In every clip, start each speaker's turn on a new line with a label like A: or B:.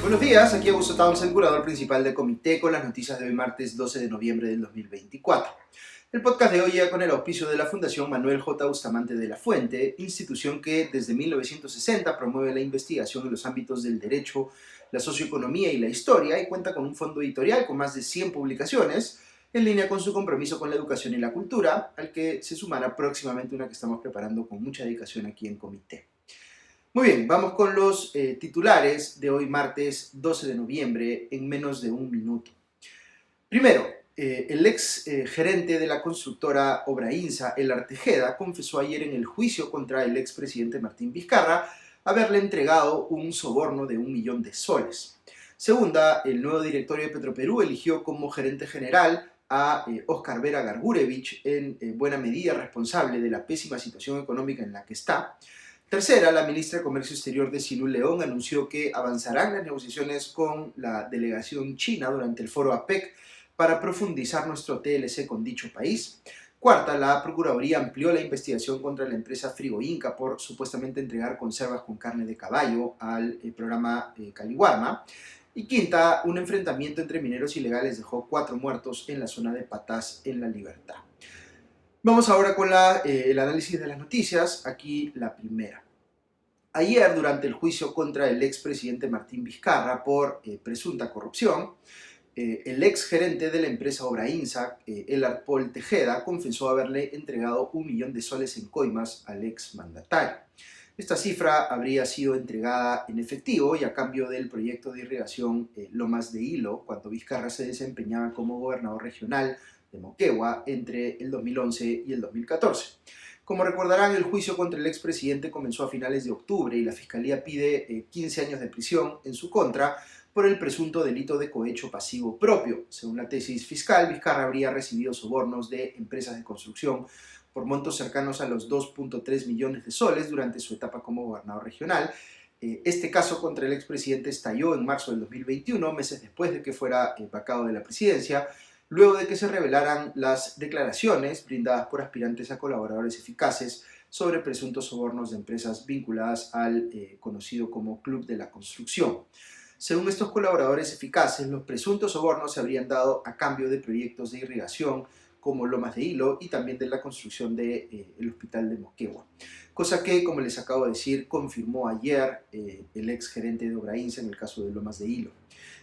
A: Buenos días, aquí Augusto Townsend, curador principal de Comité, con las noticias de hoy martes 12 de noviembre del 2024. El podcast de hoy llega con el auspicio de la Fundación Manuel J. Bustamante de la Fuente, institución que desde 1960 promueve la investigación en los ámbitos del derecho, la socioeconomía y la historia, y cuenta con un fondo editorial con más de 100 publicaciones, en línea con su compromiso con la educación y la cultura, al que se sumará próximamente una que estamos preparando con mucha dedicación aquí en Comité. Muy bien, vamos con los titulares de hoy martes 12 de noviembre en menos de un minuto. Primero, el ex gerente de la constructora Obrainsa, Elar Tejeda, confesó ayer en el juicio contra el expresidente Martín Vizcarra haberle entregado un soborno de 1 millón de soles. Segunda, el nuevo directorio de Petroperú eligió como gerente general a Óscar Vera Gargurevich, en buena medida responsable de la pésima situación económica en la que está. Tercera, la ministra de Comercio Exterior de Silú León anunció que avanzarán las negociaciones con la delegación china durante el foro APEC para profundizar nuestro TLC con dicho país. Cuarta, la Procuraduría amplió la investigación contra la empresa Frigo Inca por supuestamente entregar conservas con carne de caballo al programa Caliwarma. Y quinta, un enfrentamiento entre mineros ilegales dejó 4 muertos en la zona de Patás, en La Libertad. Vamos ahora con el análisis de las noticias. Aquí la primera. Ayer, durante el juicio contra el expresidente Martín Vizcarra por presunta corrupción, el ex gerente de la empresa Obrainsa, Elar Tejeda, confesó haberle entregado 1 millón de soles en coimas al ex mandatario. Esta cifra habría sido entregada en efectivo y a cambio del proyecto de irrigación Lomas de Hilo, cuando Vizcarra se desempeñaba como gobernador regional de Moquegua entre el 2011 y el 2014. Como recordarán, el juicio contra el expresidente comenzó a finales de octubre y la Fiscalía pide 15 años de prisión en su contra por el presunto delito de cohecho pasivo propio. Según la tesis fiscal, Vizcarra habría recibido sobornos de empresas de construcción por montos cercanos a los 2.3 millones de soles durante su etapa como gobernador regional. Este caso contra el expresidente estalló en marzo del 2021, meses después de que fuera vacado de la presidencia, luego de que se revelaran las declaraciones brindadas por aspirantes a colaboradores eficaces sobre presuntos sobornos de empresas vinculadas al conocido como Club de la Construcción. Según estos colaboradores eficaces, los presuntos sobornos se habrían dado a cambio de proyectos de irrigación como Lomas de Hilo y también de la construcción del hospital de Moquegua. Cosa que, como les acabo de decir, confirmó ayer el ex gerente de Obrainsa en el caso de Lomas de Hilo.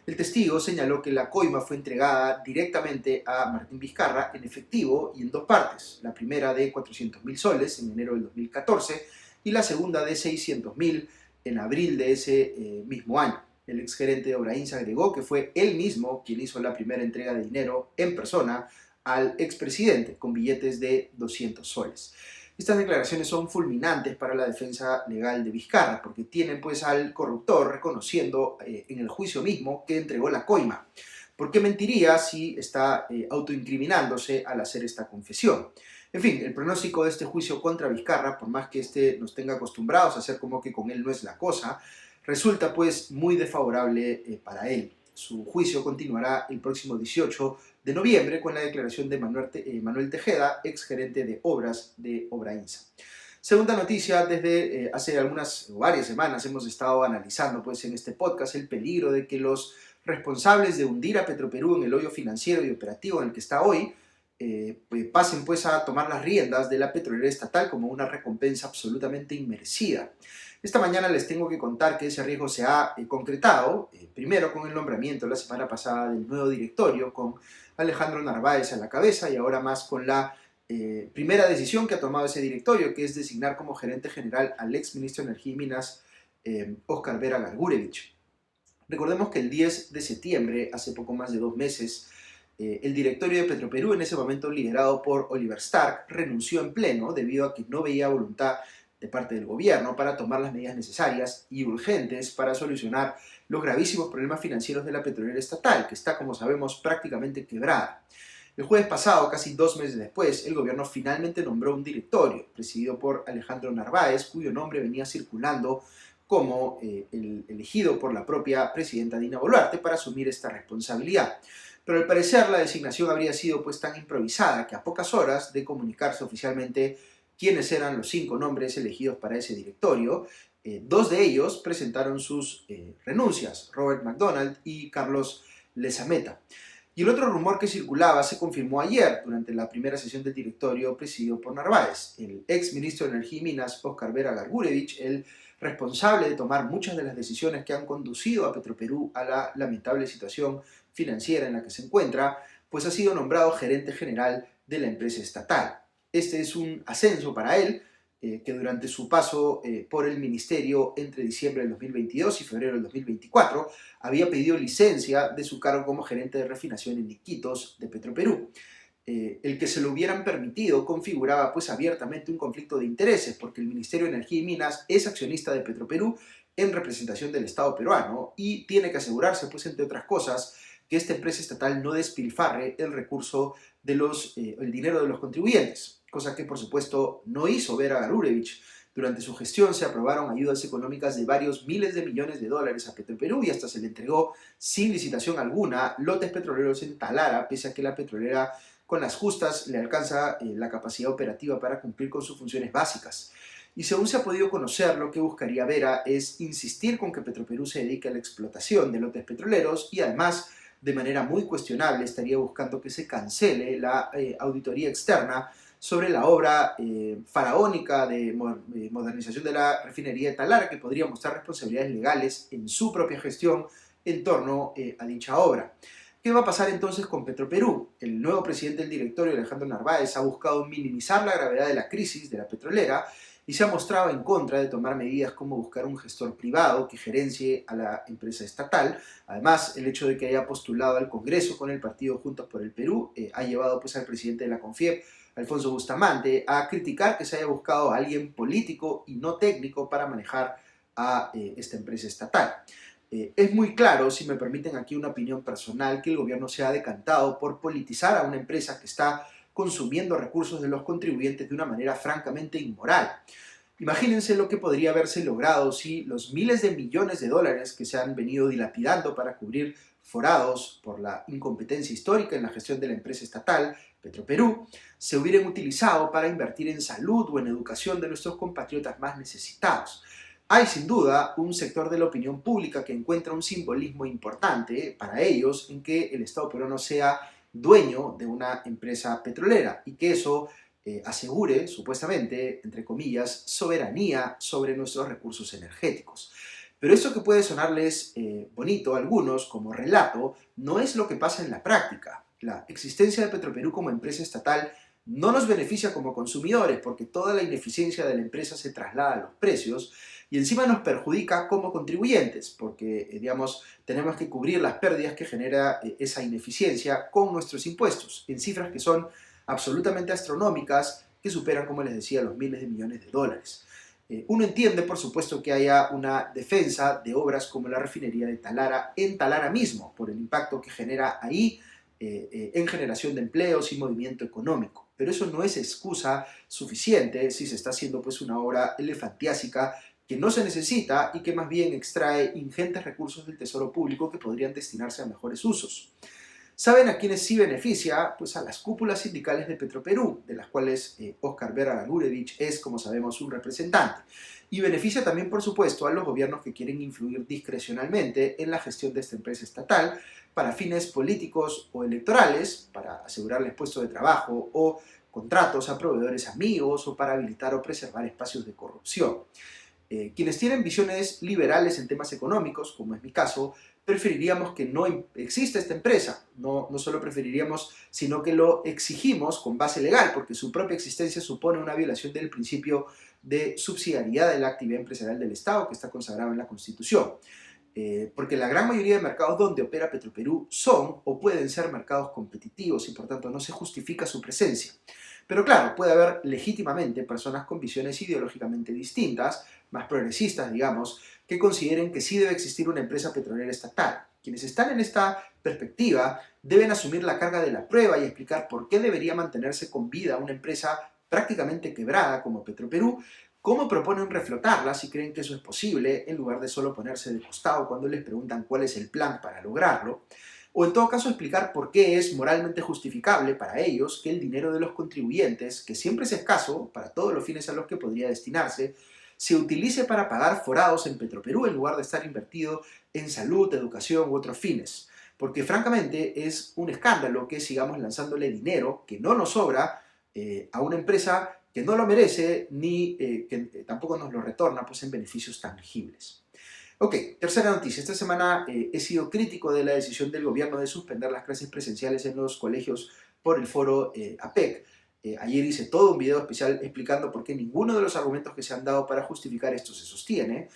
A: El testigo señaló que la coima fue entregada directamente a Martín Vizcarra en efectivo y en 2 partes. La primera de 400.000 soles en enero del 2014 y la segunda de 600.000 en abril de ese mismo año. El exgerente de Obrainsa agregó que fue él mismo quien hizo la primera entrega de dinero en persona al expresidente con billetes de 200 soles. Estas declaraciones son fulminantes para la defensa legal de Vizcarra, porque tienen pues al corruptor reconociendo en el juicio mismo que entregó la coima. ¿Por qué mentiría si está autoincriminándose al hacer esta confesión? En fin, el pronóstico de este juicio contra Vizcarra, por más que nos tenga acostumbrados a hacer como que con él no es la cosa, resulta pues muy desfavorable para él. Su juicio continuará el próximo 18 de noviembre con la declaración de Manuel Tejeda, ex gerente de obras de Obrainsa. Segunda noticia, desde hace varias semanas hemos estado analizando pues en este podcast el peligro de que los responsables de hundir a Petroperú en el hoyo financiero y operativo en el que está hoy pasen pues a tomar las riendas de la petrolera estatal como una recompensa absolutamente inmerecida. Esta mañana les tengo que contar que ese riesgo se ha concretado, primero con el nombramiento la semana pasada del nuevo directorio, con Alejandro Narváez a la cabeza, y ahora más con la primera decisión que ha tomado ese directorio, que es designar como gerente general al ex ministro de Energía y Minas, Óscar Vera Gargurevich. Recordemos que el 10 de septiembre, hace poco más de 2 meses, el directorio de Petroperú, en ese momento liderado por Oliver Stark, renunció en pleno debido a que no veía voluntad de parte del gobierno para tomar las medidas necesarias y urgentes para solucionar los gravísimos problemas financieros de la petrolera estatal, que está, como sabemos, prácticamente quebrada. El jueves pasado, casi 2 meses después, el gobierno finalmente nombró un directorio, presidido por Alejandro Narváez, cuyo nombre venía circulando como el elegido por la propia presidenta Dina Boluarte para asumir esta responsabilidad. Pero al parecer la designación habría sido pues tan improvisada que a pocas horas de comunicarse oficialmente quiénes eran los 5 nombres elegidos para ese directorio. 2 de ellos presentaron sus renuncias, Robert McDonald y Carlos Lezameta. Y el otro rumor que circulaba se confirmó ayer, durante la primera sesión del directorio presidido por Narváez. El ex ministro de Energía y Minas, Óscar Vera Gargurevich, el responsable de tomar muchas de las decisiones que han conducido a Petroperú a la lamentable situación financiera en la que se encuentra, pues ha sido nombrado gerente general de la empresa estatal. Este es un ascenso para él, que durante su paso por el ministerio entre diciembre del 2022 y febrero del 2024 había pedido licencia de su cargo como gerente de refinación en Iquitos de Petroperú. El que se lo hubieran permitido configuraba pues abiertamente un conflicto de intereses, porque el Ministerio de Energía y Minas es accionista de Petroperú en representación del Estado peruano y tiene que asegurarse, pues entre otras cosas, que esta empresa estatal no despilfarre el recurso de el dinero de los contribuyentes, cosa que por supuesto no hizo Vera Garurevich. Durante su gestión se aprobaron ayudas económicas de varios miles de millones de dólares a Petroperú y hasta se le entregó sin licitación alguna lotes petroleros en Talara, pese a que la petrolera con las justas le alcanza la capacidad operativa para cumplir con sus funciones básicas. Y según se ha podido conocer, lo que buscaría Vera es insistir con que Petroperú se dedique a la explotación de lotes petroleros y además, de manera muy cuestionable, estaría buscando que se cancele la auditoría externa sobre la obra faraónica de modernización de la refinería de Talara, que podría mostrar responsabilidades legales en su propia gestión en torno a dicha obra. ¿Qué va a pasar entonces con Petroperú? El nuevo presidente del directorio, Alejandro Narváez, ha buscado minimizar la gravedad de la crisis de la petrolera y se ha mostrado en contra de tomar medidas como buscar un gestor privado que gerencie a la empresa estatal. Además, el hecho de que haya postulado al Congreso con el partido Juntos por el Perú ha llevado pues, al presidente de la CONFIEP, Alfonso Bustamante, a criticar que se haya buscado a alguien político y no técnico para manejar a esta empresa estatal. Es muy claro, si me permiten aquí una opinión personal, que el gobierno se ha decantado por politizar a una empresa que está consumiendo recursos de los contribuyentes de una manera francamente inmoral. Imagínense lo que podría haberse logrado si los miles de millones de dólares que se han venido dilapidando para cubrir forados por la incompetencia histórica en la gestión de la empresa estatal, Petroperú, se hubieran utilizado para invertir en salud o en educación de nuestros compatriotas más necesitados. Hay sin duda un sector de la opinión pública que encuentra un simbolismo importante para ellos en que el Estado peruano sea dueño de una empresa petrolera y que eso asegure, supuestamente, entre comillas, soberanía sobre nuestros recursos energéticos. Pero eso que puede sonarles bonito a algunos como relato, no es lo que pasa en la práctica. La existencia de Petroperú como empresa estatal no nos beneficia como consumidores porque toda la ineficiencia de la empresa se traslada a los precios y encima nos perjudica como contribuyentes porque, digamos, tenemos que cubrir las pérdidas que genera esa ineficiencia con nuestros impuestos, en cifras que son absolutamente astronómicas, que superan, como les decía, los miles de millones de dólares. Uno entiende, por supuesto, que haya una defensa de obras como la refinería de Talara en Talara mismo, por el impacto que genera ahí en generación de empleos y movimiento económico. Pero eso no es excusa suficiente si se está haciendo pues, una obra elefantiásica que no se necesita y que más bien extrae ingentes recursos del tesoro público que podrían destinarse a mejores usos. ¿Saben a quiénes sí beneficia? Pues a las cúpulas sindicales de Petroperú, de las cuales Óscar Vera Gargurevich es, como sabemos, un representante. Y beneficia también, por supuesto, a los gobiernos que quieren influir discrecionalmente en la gestión de esta empresa estatal para fines políticos o electorales, para asegurarles puestos de trabajo o contratos a proveedores amigos o para habilitar o preservar espacios de corrupción. Quienes tienen visiones liberales en temas económicos, como es mi caso, preferiríamos que no exista esta empresa. No solo preferiríamos, sino que lo exigimos con base legal, porque su propia existencia supone una violación del principio de subsidiariedad de la actividad empresarial del Estado, que está consagrado en la Constitución. Porque la gran mayoría de mercados donde opera Petroperú son o pueden ser mercados competitivos y por tanto no se justifica su presencia. Pero claro, puede haber legítimamente personas con visiones ideológicamente distintas, más progresistas, digamos, que consideren que sí debe existir una empresa petrolera estatal. Quienes están en esta perspectiva deben asumir la carga de la prueba y explicar por qué debería mantenerse con vida una empresa prácticamente quebrada como Petroperú, cómo proponen reflotarla si creen que eso es posible, en lugar de solo ponerse de costado cuando les preguntan cuál es el plan para lograrlo. o en todo caso explicar por qué es moralmente justificable para ellos que el dinero de los contribuyentes, que siempre es escaso para todos los fines a los que podría destinarse, se utilice para pagar forados en Petroperú en lugar de estar invertido en salud, educación u otros fines. Porque francamente es un escándalo que sigamos lanzándole dinero que no nos sobra a una empresa que no lo merece ni que tampoco nos lo retorna pues, en beneficios tangibles. Ok, tercera noticia. Esta semana he sido crítico de la decisión del gobierno de suspender las clases presenciales en los colegios por el foro APEC. Ayer hice todo un video especial explicando por qué ninguno de los argumentos que se han dado para justificar esto se sostiene,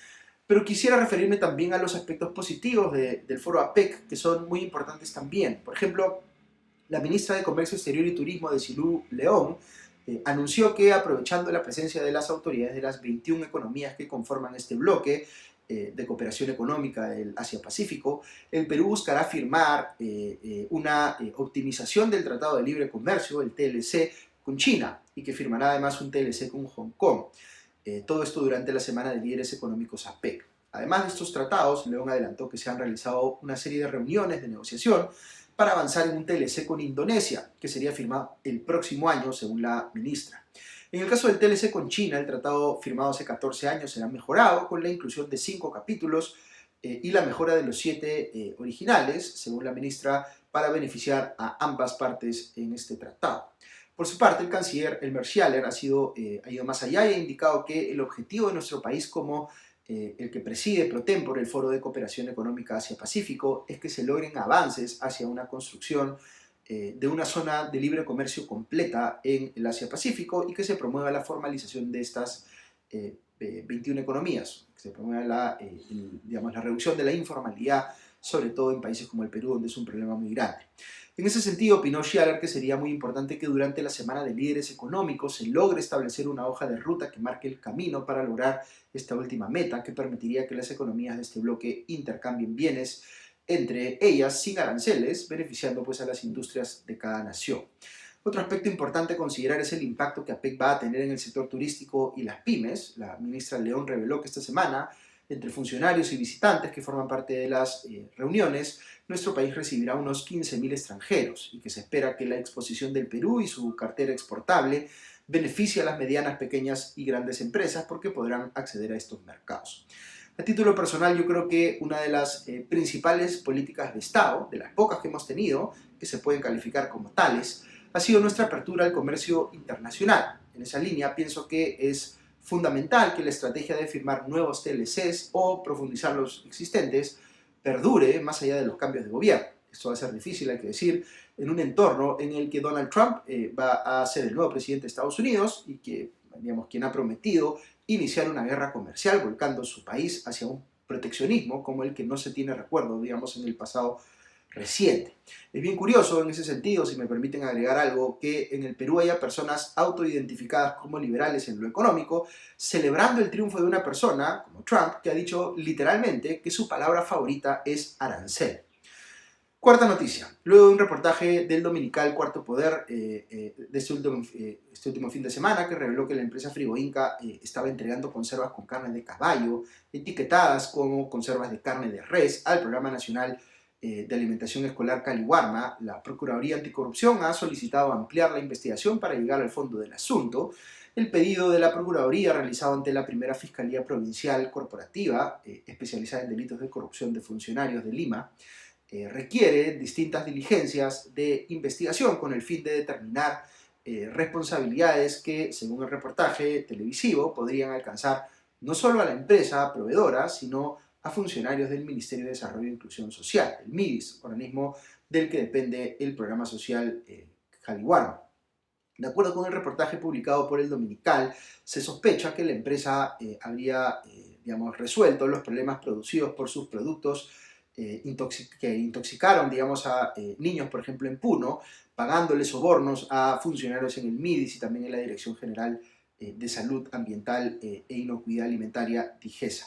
A: pero quisiera referirme también a los aspectos positivos del foro APEC, que son muy importantes también. Por ejemplo, la ministra de Comercio Exterior y Turismo, Desilu León, anunció que aprovechando la presencia de las autoridades de las 21 economías que conforman este bloque de cooperación económica del Asia-Pacífico, el Perú buscará firmar una optimización del Tratado de Libre Comercio, el TLC, con China, y que firmará además un TLC con Hong Kong. Todo esto durante la Semana de Líderes Económicos APEC. Además de estos tratados, León adelantó que se han realizado una serie de reuniones de negociación para avanzar en un TLC con Indonesia, que sería firmado el próximo año, según la ministra. En el caso del TLC con China, el tratado firmado hace 14 años será mejorado con la inclusión de 5 capítulos y la mejora de los 7 originales, según la ministra, para beneficiar a ambas partes en este tratado. Por su parte, el canciller Elmer Schaller ha ido más allá y ha indicado que el objetivo de nuestro país como el que preside pro tempore el Foro de Cooperación Económica Asia-Pacífico es que se logren avances hacia una construcción de una zona de libre comercio completa en el Asia-Pacífico y que se promueva la formalización de estas 21 economías, que se promueva la reducción de la informalidad, sobre todo en países como el Perú, donde es un problema muy grande. En ese sentido, opinó Schaller que sería muy importante que durante la Semana de Líderes Económicos se logre establecer una hoja de ruta que marque el camino para lograr esta última meta, que permitiría que las economías de este bloque intercambien bienes entre ellas sin aranceles, beneficiando pues a las industrias de cada nación. Otro aspecto importante a considerar es el impacto que APEC va a tener en el sector turístico y las pymes. La ministra León reveló que esta semana, entre funcionarios y visitantes que forman parte de las reuniones, nuestro país recibirá unos 15.000 extranjeros y que se espera que la exposición del Perú y su cartera exportable beneficie a las medianas, pequeñas y grandes empresas porque podrán acceder a estos mercados. A título personal, yo creo que una de las principales políticas de Estado, de las pocas que hemos tenido, que se pueden calificar como tales, ha sido nuestra apertura al comercio internacional. En esa línea pienso que es fundamental que la estrategia de firmar nuevos TLCs o profundizar los existentes perdure más allá de los cambios de gobierno. Esto va a ser difícil, hay que decir, en un entorno en el que Donald Trump va a ser el nuevo presidente de Estados Unidos y que, digamos, quien ha prometido iniciar una guerra comercial volcando su país hacia un proteccionismo como el que no se tiene recuerdo, digamos, en el pasado reciente. Es bien curioso en ese sentido, si me permiten agregar algo, que en el Perú haya personas autoidentificadas como liberales en lo económico, celebrando el triunfo de una persona, como Trump, que ha dicho literalmente que su palabra favorita es arancel. Cuarta noticia. Luego de un reportaje del dominical Cuarto Poder de este último fin de semana que reveló que la empresa Frigo Inca estaba entregando conservas con carne de caballo, etiquetadas como conservas de carne de res, al Programa Nacional de Alimentación Escolar Caliwarma, la Procuraduría Anticorrupción ha solicitado ampliar la investigación para llegar al fondo del asunto. El pedido de la Procuraduría, realizado ante la primera Fiscalía Provincial Corporativa, especializada en delitos de corrupción de funcionarios de Lima, requiere distintas diligencias de investigación con el fin de determinar responsabilidades que, según el reportaje televisivo, podrían alcanzar no solo a la empresa proveedora, sino a funcionarios del Ministerio de Desarrollo e Inclusión Social, el MIDIS, organismo del que depende el programa social Caliwarma. De acuerdo con el reportaje publicado por el Dominical, se sospecha que la empresa habría resuelto los problemas producidos por sus productos que intoxicaron, a niños, por ejemplo, en Puno, pagándole sobornos a funcionarios en el MIDIS y también en la Dirección General de Salud Ambiental e Inocuidad Alimentaria, DIGESA.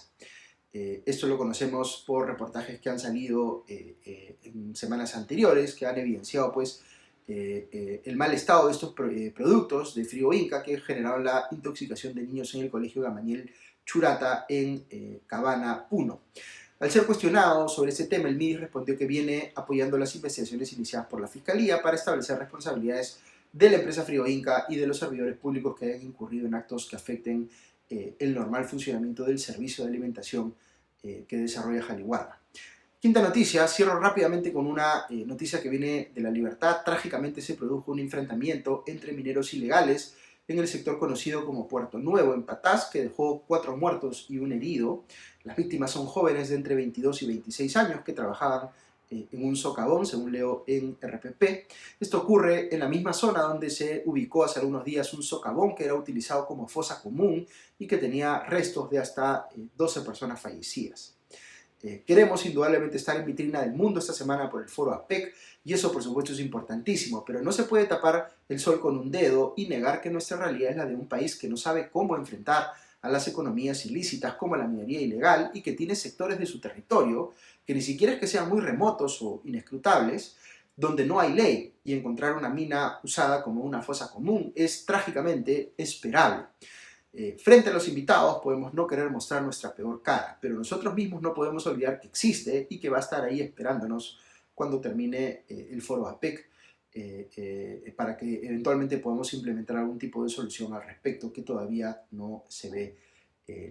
A: Esto lo conocemos por reportajes que han salido en semanas anteriores, que han evidenciado pues, el mal estado de estos productos de Frigo Inca que generaron la intoxicación de niños en el Colegio Gamaliel Churata en Cabana, Puno. Al ser cuestionado sobre este tema, el MIDIS respondió que viene apoyando las investigaciones iniciadas por la Fiscalía para establecer responsabilidades de la empresa Frigoinca y de los servidores públicos que hayan incurrido en actos que afecten el normal funcionamiento del servicio de alimentación que desarrolla Jaliwarma. Quinta noticia, cierro rápidamente con una noticia que viene de La Libertad. Trágicamente se produjo un enfrentamiento entre mineros ilegales en el sector conocido como Puerto Nuevo, en Patás, que dejó 4 muertos y un herido. Las víctimas son jóvenes de entre 22 y 26 años que trabajaban en un socavón, según leo en RPP. Esto ocurre en la misma zona donde se ubicó hace algunos días un socavón que era utilizado como fosa común y que tenía restos de hasta 12 personas fallecidas. Queremos indudablemente estar en vitrina del mundo esta semana por el foro APEC y eso por supuesto es importantísimo, pero no se puede tapar el sol con un dedo y negar que nuestra realidad es la de un país que no sabe cómo enfrentar a las economías ilícitas como la minería ilegal y que tiene sectores de su territorio que ni siquiera es que sean muy remotos o inescrutables, donde no hay ley y encontrar una mina usada como una fosa común es trágicamente esperable. Frente a los invitados podemos no querer mostrar nuestra peor cara, pero nosotros mismos no podemos olvidar que existe y que va a estar ahí esperándonos cuando termine el foro APEC para que eventualmente podamos implementar algún tipo de solución al respecto que todavía no se ve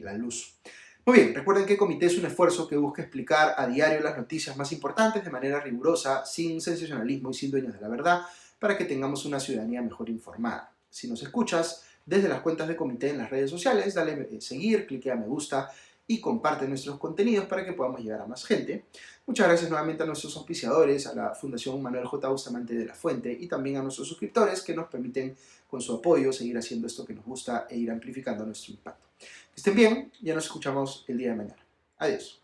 A: la luz. Muy bien, recuerden que Comité es un esfuerzo que busca explicar a diario las noticias más importantes de manera rigurosa, sin sensacionalismo y sin dueños de la verdad, para que tengamos una ciudadanía mejor informada. Si nos escuchas desde las cuentas de Comité en las redes sociales, dale seguir, clique a me gusta y comparte nuestros contenidos para que podamos llegar a más gente. Muchas gracias nuevamente a nuestros auspiciadores, a la Fundación Manuel J. Bustamante de la Fuente y también a nuestros suscriptores que nos permiten con su apoyo seguir haciendo esto que nos gusta e ir amplificando nuestro impacto. Que estén bien, ya nos escuchamos el día de mañana. Adiós.